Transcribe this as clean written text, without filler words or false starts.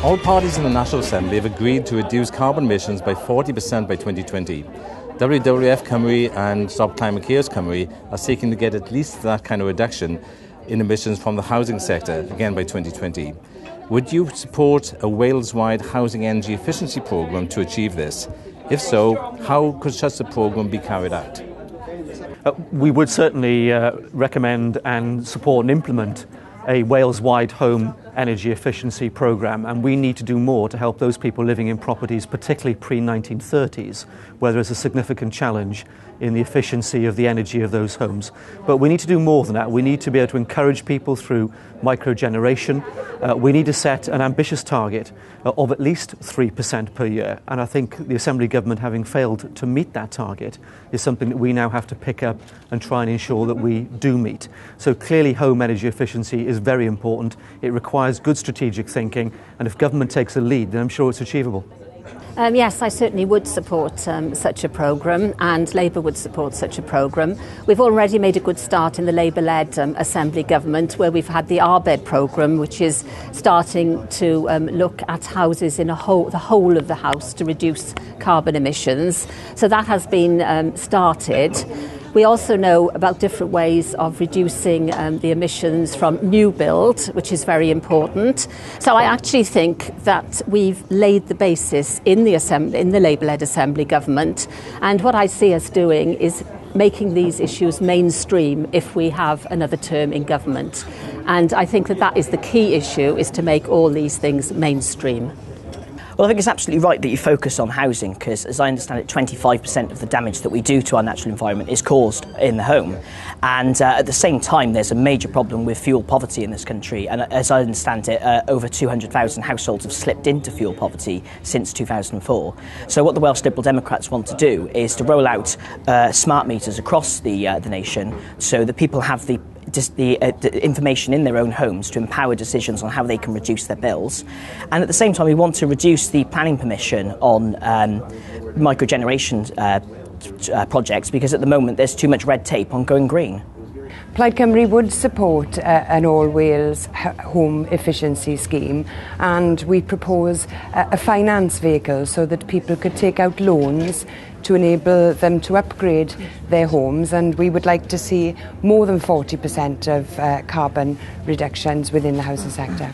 All parties in the National Assembly have agreed to reduce carbon emissions by 40% by 2020. WWF Cymru and Stop Climate Chaos Cymru are seeking to get at least that kind of reduction in emissions from the housing sector, again by 2020. Would you support a Wales-wide housing energy efficiency programme to achieve this? If so, how could such a programme be carried out? We would certainly recommend and support and implement a Wales-wide home energy efficiency programme, and we need to do more to help those people living in properties, particularly pre-1930s, where there is a significant challenge in the efficiency of the energy of those homes. But we need to do more than that. We need to be able to encourage people through microgeneration. We need to set an ambitious target of at least 3% per year, and I think the Assembly Government, having failed to meet that target, is something that we now have to pick up and try and ensure that we do meet. So clearly home energy efficiency is very important. It requires good strategic thinking, and if government takes the lead, then I'm sure it's achievable. Yes, I certainly would support such a programme, and Labour would support such a programme. We've already made a good start in the Labour-led Assembly Government, where we've had the RBED programme, which is starting to look at houses in the whole of the house to reduce carbon emissions. So that has been started. We also know about different ways of reducing the emissions from new build, which is very important. So I actually think that we've laid the basis in the Labour-led Assembly Government, and what I see us doing is making these issues mainstream if we have another term in government. And I think that is the key issue, is to make all these things mainstream. Well, I think it's absolutely right that you focus on housing, because, as I understand it, 25% of the damage that we do to our natural environment is caused in the home. And at the same time, there's a major problem with fuel poverty in this country. And as I understand it, over 200,000 households have slipped into fuel poverty since 2004. So what the Welsh Liberal Democrats want to do is to roll out smart meters across the nation, so that people have the information in their own homes to empower decisions on how they can reduce their bills. And at the same time, we want to reduce the planning permission on microgeneration projects, because at the moment there's too much red tape on going green. Plaid Cymru would support an all-Wales home efficiency scheme, and we propose a finance vehicle so that people could take out loans to enable them to upgrade their homes, and we would like to see more than 40% of carbon reductions within the housing sector.